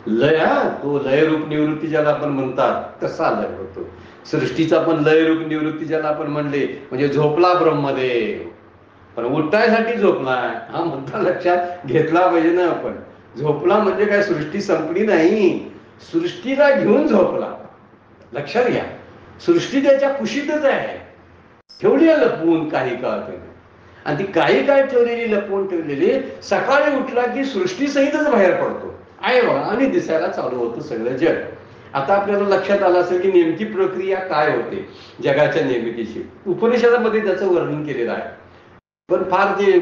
लय, तो लयरूप निवृत्ती ज्याला आपण म्हणतात तसा लय होतो. सृष्टीचा पण लयरूप निवृत्ती ज्याला आपण म्हणले, म्हणजे झोपला ब्रह्मदेव पण उठायसाठी झोपलाय, हा मुद्दा लक्षात घेतला पाहिजे ना आपण. झोपला म्हणजे काय सृष्टी संपली नाही, सृष्टीला घेऊन झोपला. लक्षात घ्या, सृष्टी त्याच्या कुशीतच आहे, ठेवली आहे लपवून काही काळ त्याने. आणि ती काही काळ ठेवलेली, लपवून ठेवलेली, सकाळी उठला की सृष्टीसहितच बाहेर पडतो आहे बघा, आणि दिसायला चालू होतं सगळं जग. आता आपल्याला लक्षात आलं असेल की नेमकी प्रक्रिया काय होते जगाच्या निर्मितीची. उपनिषदामध्ये त्याचं वर्णन केलेलं आहे, पण फार ते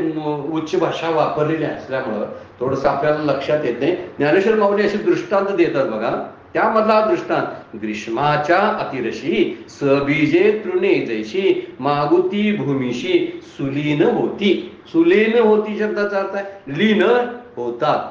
उच्च भाषा वापरलेली असल्यामुळं थोडंसं आपल्याला लक्षात येत नाही. ज्ञानेश्वर माऊली असे दृष्टांत देतात बघा. त्यामधला दृष्टांत, ग्रीष्माच्या अतिरशी सबीजे तृणे जैशी मागुती भूमीशी सुलीन होती. सुलीन होती शब्दाचा अर्थ आहे लीन होतात,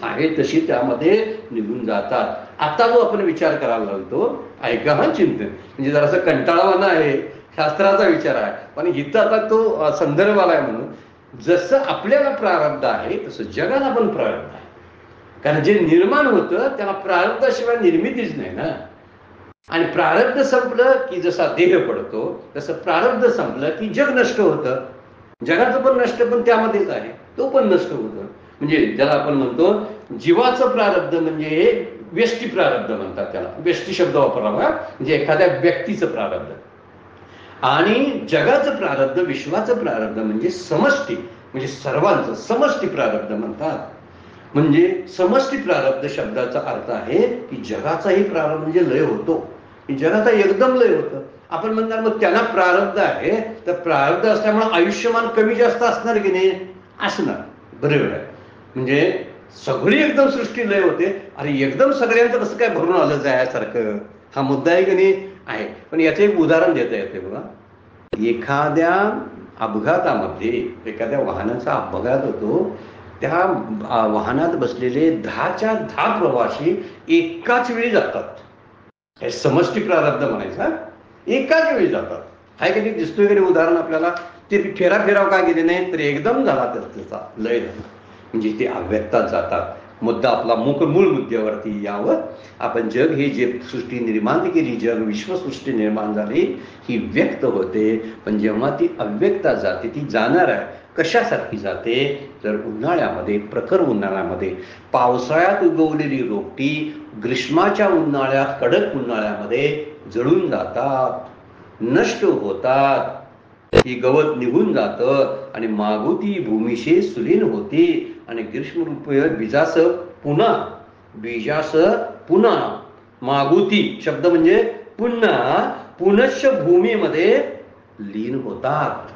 आहे तशी त्यामध्ये निघून जातात. आता जो आपण विचार करायला लागतो, ऐका हा चिंतन, म्हणजे जरासं कंटाळवाना आहे, शास्त्राचा विचार आहे, पण इथं आता तो संदर्भ आलाय. म्हणून जसं आपल्याला प्रारब्ध आहे तसं जगाला पण प्रारब्ध आहे. कारण जे निर्माण होतं त्याला प्रारब्धाशिवाय निर्मितीच नाही ना. आणि प्रारब्ध संपलं की जसा देह पडतो, तसं प्रारब्ध संपलं की जग नष्ट होतं. जगाचं पण नष्ट पण त्यामध्येच आहे, तो पण नष्ट होतं. म्हणजे ज्याला आपण म्हणतो जीवाचं प्रारब्ध म्हणजे व्यष्टी प्रारब्ध म्हणतात त्याला, व्यष्टी शब्द वापरावा, म्हणजे एखाद्या व्यक्तीचं प्रारब्ध. आणि जगाचं प्रारब्ध, विश्वाचं प्रारब्ध म्हणजे समष्टी, म्हणजे सर्वांचं समष्टी प्रारब्ध म्हणतात. म्हणजे समष्टी प्रारब्ध शब्दाचा अर्थ आहे की जगाचाही प्रारब्ध म्हणजे लय होतो, जगाचा एकदम लय होतं. आपण म्हणणार मग त्यांना प्रारब्ध आहे तर प्रारब्ध असल्यामुळे आयुष्यमान कमी जास्त असणार की नाही? असणार, बरोबर आहे. म्हणजे सगळी एकदम सृष्टी लय होते, अरे एकदम सगळ्यांचं कसं काय भरून आलं जायासारखं, हा मुद्दा आहे की नाही? आहे. पण याचं एक उदाहरण देता येते बघा. एखाद्या अपघातामध्ये, एखाद्या वाहनाचा अपघात होतो, त्या वाहनात बसलेले 10च्या 10 प्रवासी एकाच वेळी जातात. हे समष्टी प्रारब्ध म्हणायचं, एकाच वेळी जातात. आहे की नाही? दिसतोय की नाही उदाहरण आपल्याला? ते फेराफेराव का गेले नाही तर एकदम झाला त्याचा लय झाला, म्हणजे ते अव्यक्तात जातात. मुद्दा आपला मूळ मुद्द्यावरती यावं. आपण जग हे जे सृष्टी निर्माण केली, जग विश्वसृष्टी निर्माण झाली, ही व्यक्त होते. पण जेव्हा ती अव्यक्तात जाते, ती जाणार आहे. कशासारखी जाते तर उन्हाळ्यामध्ये, प्रखर उन्हाळ्यामध्ये, पावसाळ्यात उगवलेली रोपटी ग्रीष्माच्या उन्हाळ्यात, कडक उन्हाळ्यामध्ये जळून जातात, नष्ट होतात. ही गवत निघून जातं आणि मागुती भूमीशी सुलीन होती. आणि ग्रीष्मरूपी बीजास पुन्हा मागुती शब्द म्हणजे पुन्हा, पुनश्च भूमीमध्ये लीन होतात.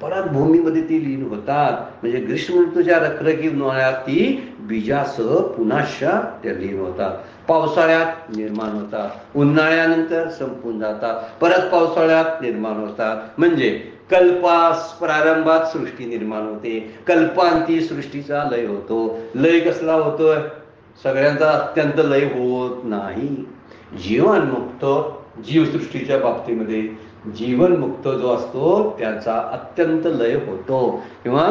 परत भूमीमध्ये ती लीन होतात. म्हणजे ग्रीष्म ऋतूच्या रखरखी उन्हाळ्यात ती बीजासह पुन्हाश त्या लीन होतात. पावसाळ्यात निर्माण होतात, उन्हाळ्यानंतर संपून जातात, परत पावसाळ्यात निर्माण होतात. म्हणजे कल्पास प्रारंभात सृष्टी निर्माण होते, कल्पांती सृष्टीचा लय होतो. लय कसला होतोय? सगळ्यांचा अत्यंत लय होत नाही. जीवनमुक्त जीवसृष्टीच्या बाबतीमध्ये जीवनमुक्त जो असतो त्याचा अत्यंत लय होतो. किंवा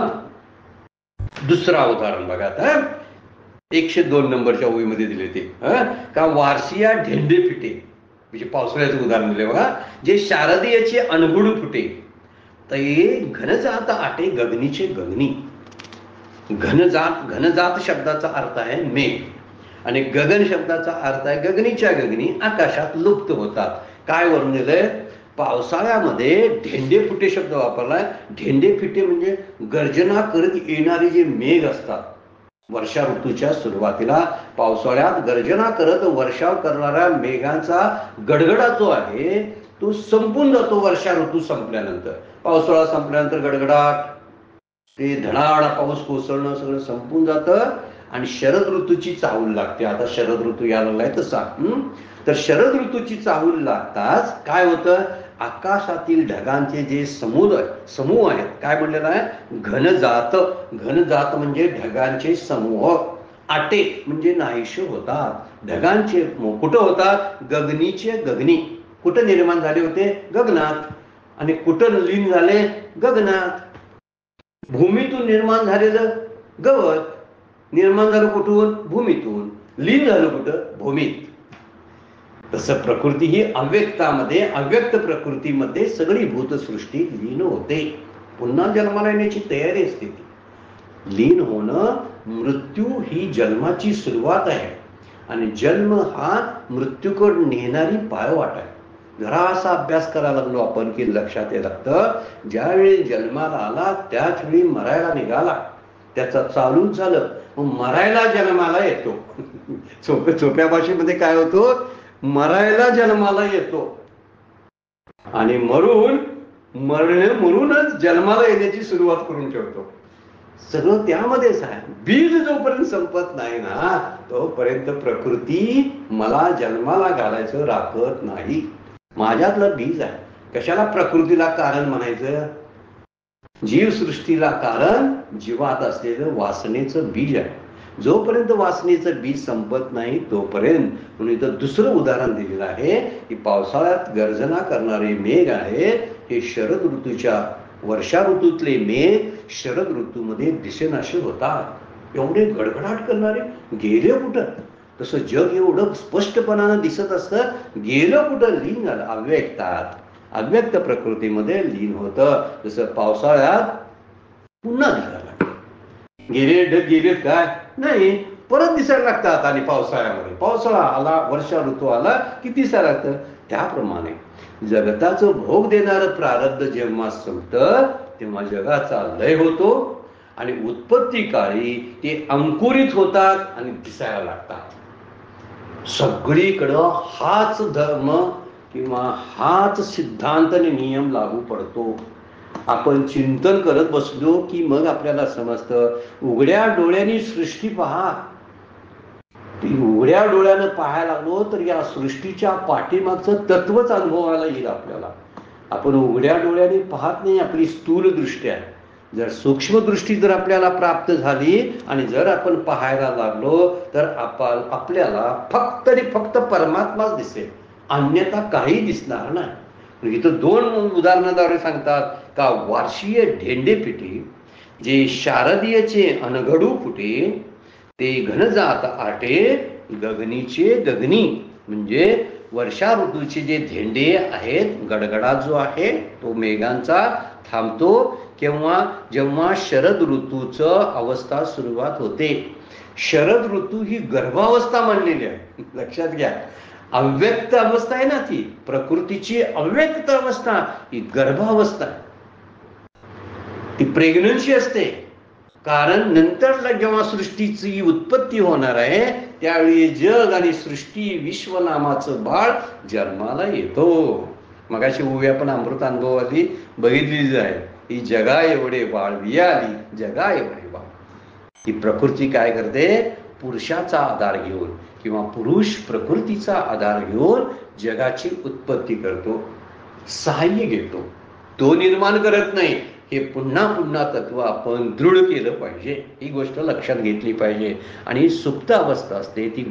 दुसरा उदाहरण बघा, आता 102 नंबरच्या ओळीमध्ये दिले ते का वारसिया ढेंडे पिटे. म्हणजे पावसाळ्याचं उदाहरण दिले बघा. जे शारदीयचे अनगुड फुटे ते घनजात आटे गगनीचे गगनी. घनजात शब्दाचा अर्थ आहे मेघ आणि गगन शब्दाचा अर्थ आहे गगनीच्या गगनी, आकाशात लुप्त होतात. काय वरून दिलंय? पावसाळ्यामध्ये ढेंडे फुटे शब्द वापरलाय. ढेंडे फिटे म्हणजे गर्जना करत येणारे जे मेघ असतात. वर्षा ऋतूच्या सुरुवातीला पावसाळ्यात गर्जना करत वर्षाव करणाऱ्या मेघांचा गडगडा जो आहे तो संपून जातो. वर्षा ऋतू संपल्यानंतर, पावसाळा संपल्यानंतर गडगडाट, ते धडाड पाऊस कोसळणं सगळं संपून जातं आणि शरद ऋतूची चाहूल लागते. आता शरद ऋतू यायला लागलाय तसा. तर शरद ऋतूची चाहूल लागताच काय होतं? आकाशातील ढगांचे जे समूह आहेत, काय म्हणलेलं आहे? घनजात. घनजात म्हणजे ढगांचे समूह. आटे म्हणजे नाहीशे होतात. ढगांचे कुठं होतात? गगनीचे गगनी. कुठं निर्माण झाले होते? गगनात. आणि कुठं लीन झाले? गगनात. भूमीतून निर्माण झालेलं गवत निर्माण झालं कुठून? भूमीतून. लीन झालं कुठं? भूमीत. तसं प्रकृती ही अव्यक्तामध्ये, अव्यक्त प्रकृतीमध्ये सगळी भूतसृष्टी लीन होते. पुन्हा जन्माला येण्याची तयारी असते ती. लीन होणं, मृत्यू ही जन्माची सुरुवात आहे आणि जन्म हा मृत्यूकडे नेणारी पायवाट आहे. जरासा अभ्यास करायला लागलो आपण की लक्षात येत लागतं, ज्यावेळी जन्माला आला त्याच वेळी मरायला निघाला. त्याचा चालूच झालं, मग मरायला जन्माला येतो. सोप्या भाषेमध्ये काय होतो? मरायला जन्माला येतो आणि मरूनच जन्माला येण्याची सुरुवात करून ठेवतो. सगळं त्यामध्येच आहे. बीज जोपर्यंत संपत नाही ना तोपर्यंत प्रकृती मला जन्माला घालायचं राखत नाही. माझ्यातलं बीज आहे. कशाला प्रकृतीला कारण म्हणायचं? जीवसृष्टीला कारण जीवात असलेलं वासनेचं बीज आहे. जोपर्यंत वासनेचं बीज संपत नाही तोपर्यंत. म्हणून इथं दुसरं उदाहरण दिलेलं आहे की पावसाळ्यात गर्जना करणारे मेघ आहे हे शरद ऋतूच्या, वर्षा ऋतूतले मेघ शरद ऋतूमध्ये दिसेनाशे होतात. एवढे गडगडाट करणारे गेले कुठं? तसं जग एवढं स्पष्टपणानं दिसत असतं, गेलं कुठं? लीन झालं अव्यक्तात. अव्यक्त प्रकृतीमध्ये लीन होतं. जसं पावसाळ्यात पुन्हा दिसायला गेले ढग गेलेत काय? नाही, परत दिसायला लागतात. आणि पावसाळ्यामध्ये पावसाळा आला, वर्षा ऋतू आला की दिसायला लागतं. त्याप्रमाणे जगताचं भोग देणारं प्रारब्ध जेव्हा संपतं तेव्हा जगाचा लय होतो आणि उत्पत्ती काळी ते अंकुरित होतात आणि दिसायला लागतात. सगळीकडं हाच धर्म किंवा हाच सिद्धांत आणि नियम लागू पडतो. आपण चिंतन करत बसलो की मग आपल्याला समजतं. उघड्या डोळ्यांनी सृष्टी पहा. ती उघड्या डोळ्यानं पाहायला लागलो तर या सृष्टीच्या पाठीमागचं तत्वच अनुभवायला येईल आपल्याला. आपण उघड्या डोळ्याने पाहत नाही. आपली स्थूल दृष्टी आहे. जर सूक्ष्मदृष्टी जर आपल्याला प्राप्त झाली आणि जर आपण पाहायला लागलो तर आपल्याला फक्त आणि फक्त परमात्माच दिसेल, अन्यथा काही दिसणार नाही. इथं दोन उदाहरणाद्वारे सांगतात का वार्षीय ढेंडे फिटे, जे शारदीयचे अनघडू फुटे, ते घनजात आटे गगनीचे गगनी. म्हणजे वर्षा ऋतूचे जे धेंडे आहेत, गडगडा जो आहे तो मेघांचा थांबतो जेव्हा शरद ऋतूचं अवस्था सुरुवात होते. शरद ऋतू ही गर्भावस्था मानलेली आहे. लक्षात घ्या, अव्यक्त अवस्था आहे ना ती. प्रकृतीची अव्यक्त अवस्था ही गर्भावस्था आहे. ती प्रेग्नन्सी असते. कारण नंतर जेव्हा सृष्टीची उत्पत्ती होणार आहे त्यावेळी जग आणि सृष्टी विश्व नामाचं बाळ जन्माला येतो. मगाशी उभ्या पण अमृत अनुभवाली बघितली आहे. ही जगा एवढे बाळ वियाली, जगा एवढे बाळ. ही प्रकृती काय करते? पुरुषाचा आधार घेऊन किंवा पुरुष प्रकृतीचा आधार घेऊन जगाची उत्पत्ती करतो, सहाय्य घेतो. तो निर्माण करत नाही. हे पुन्हा पुन्हा तत्व आपण दृढ केलं पाहिजे. ही गोष्ट लक्षात घेतली पाहिजे. आणि सुप्त अवस्था असते ती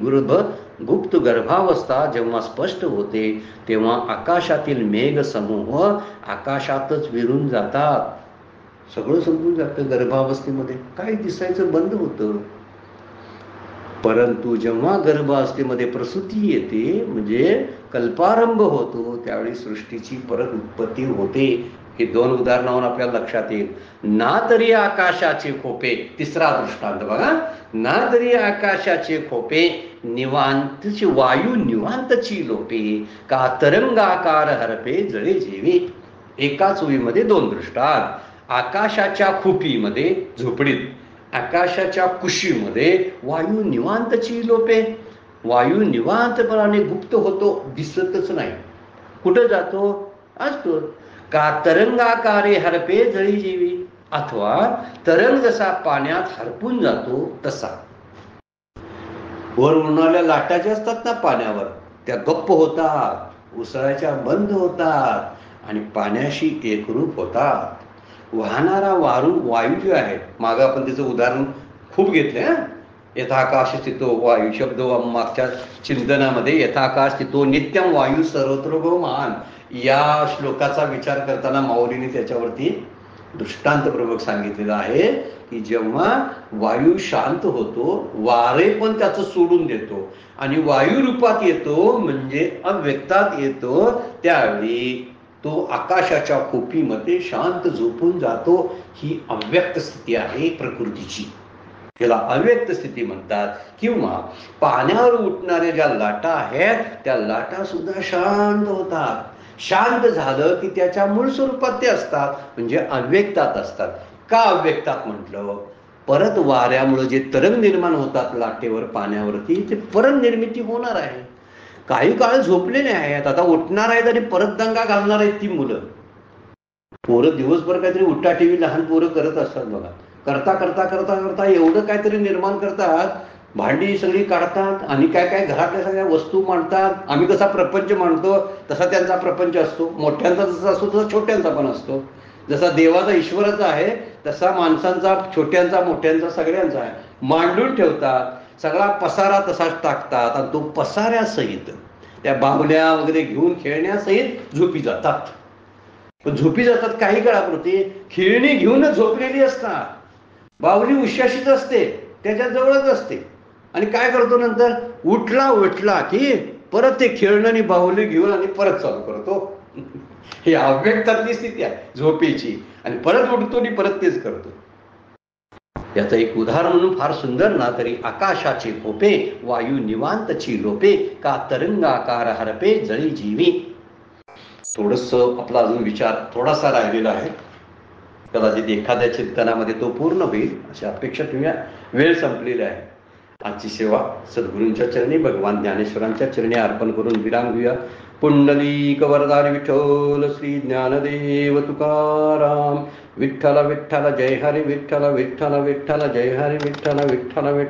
गुप्त गर्भावस्था जेव्हा स्पष्ट होते तेव्हा आकाशातील मेघ समूह आकाशातच विरून जातात. सगळं संपून जातं. गर्भावस्थेमध्ये काय दिसायचं बंद होतं. परंतु जेव्हा गर्भावस्थेमध्ये प्रसूती येते म्हणजे कल्पारंभ होतो त्यावेळी सृष्टीची परत उत्पत्ती होते. हे दोन उदाहरणावरून आपल्याला लक्षात येईल. ना तरी आकाशाचे खोपे, तिसरा दृष्टांत बघा, ना तरी आकाशाचे खोपे निवांतची वायू निवांतची लोपे का तरंगाकार हरपे जळे जेवी. एकाच ओळीमध्ये दोन दृष्टांत. आकाशाच्या खुपीमध्ये झोपडीत, आकाशाच्या कुशीमध्ये वायू निवांतची लोपे. वायू निवांतपणाने गुप्त होतो, दिसतच नाही. कुठं जातो? असतो. का तरंगाकारे हरपे जळी जेवी, अथवा तरंग जसा पाण्यात हरपून जातो तसा. वर उन्हाळ्या लाटा ज्या असतात ना पाण्यावर, त्या गप्प होतात, उसळायच्या बंद होतात आणि पाण्याशी एकरूप होतात. वाहणारा वायू जे आहे, मागं आपण त्याचं उदाहरण खूप घेतलंय. यथाकाश स्थितो वायू शब्द मागच्या चिंतनामध्ये यथाकाश स्थितो नित्यम वायू सर्वत्र या श्लोकाचा विचार करताना माऊलीने त्याच्यावरती दृष्टांतपूर्वक सांगितलेलं आहे की जेव्हा वायू शांत होतो, वारे पण त्याचं सोडून देतो आणि वायू रूपात येतो म्हणजे अव्यक्तात येतो, त्यावेळी तो आकाशाच्या खोपीमध्ये शांत झोपून जातो. ही अव्यक्त स्थिती आहे प्रकृतीची, त्याला अव्यक्त स्थिती म्हणतात. किंवा पाण्यावर उठणाऱ्या ज्या लाटा आहेत त्या लाटा सुद्धा शांत होतात. शांत झालं की त्याच्या मूळ स्वरूपात ते असतात म्हणजे अव्यक्तात असतात. का अव्यक्तात म्हटलं? परत वाऱ्यामुळे जे तरंग निर्माण होतात लाटेवर पाण्यावरती, ते परत निर्मिती होणार आहे. काही काळ झोपलेले आहेत, आता उठणार आहेत आणि परत दंगा घालणार आहेत ती मुलं. पोरं दिवसभर काहीतरी उठाठेवी लहान पोरं करत असतात बघा. करता करता करता करता एवढं काहीतरी निर्माण करतात, भांडी सगळी काढतात आणि काय काय घरातल्या सगळ्या वस्तू मांडतात. आम्ही कसा प्रपंच मांडतो तसा त्यांचा प्रपंच असतो. मोठ्यांचा जसा असतो तसा छोट्यांचा पण असतो. जसा देवाचा ईश्वराचा आहे तसा माणसांचा, छोट्यांचा मोठ्यांचा सगळ्यांचा आहे. मांडून ठेवतात, सगळा पसारा तसाच टाकतात आणि तो पसाऱ्यासहित त्या बाहुल्या वगैरे घेऊन खेळण्यासहित झोपी जातात. पण झोपी जातात काही काळापुरती, खेळणी घेऊनच झोपलेली असतात. बाहुली उश्याशीच असते, त्याच्या जवळच असते. आणि काय करतो नंतर? उठला की परत ते खेळणं आणि बाहुली घेऊन आणि परत चालू करतो. ही अव्यक्तातली स्थिती आहे झोपेची. आणि परत उठतो आणि परत तेच करतो. याचं एक उदाहरण म्हणून फार सुंदर ना तरी आकाशाचे खोपे वायू निवांतची लोपे का तरंगाकार हरपे जळी जीवी. थोडस आपला अजून विचार थोडासा राहिलेला आहे, कदाचित एखाद्या चिंतनामध्ये तो पूर्ण होईल अशी अपेक्षा ठेवूया. वेळ संपलेली आहे. आजची सेवा सद्गुरूंच्या चरणी भगवान ज्ञानेश्वरांच्या चरणी अर्पण करून विराम घेऊया. पुंडलीक वरदारी विठ्ठल श्री ज्ञानदेव तुकाराम. विठ्ठल विठ्ठल जय हरी विठ्ठल विठ्ठल विठ्ठल जय हरी विठ्ठल विठ्ठल विठ्ठल.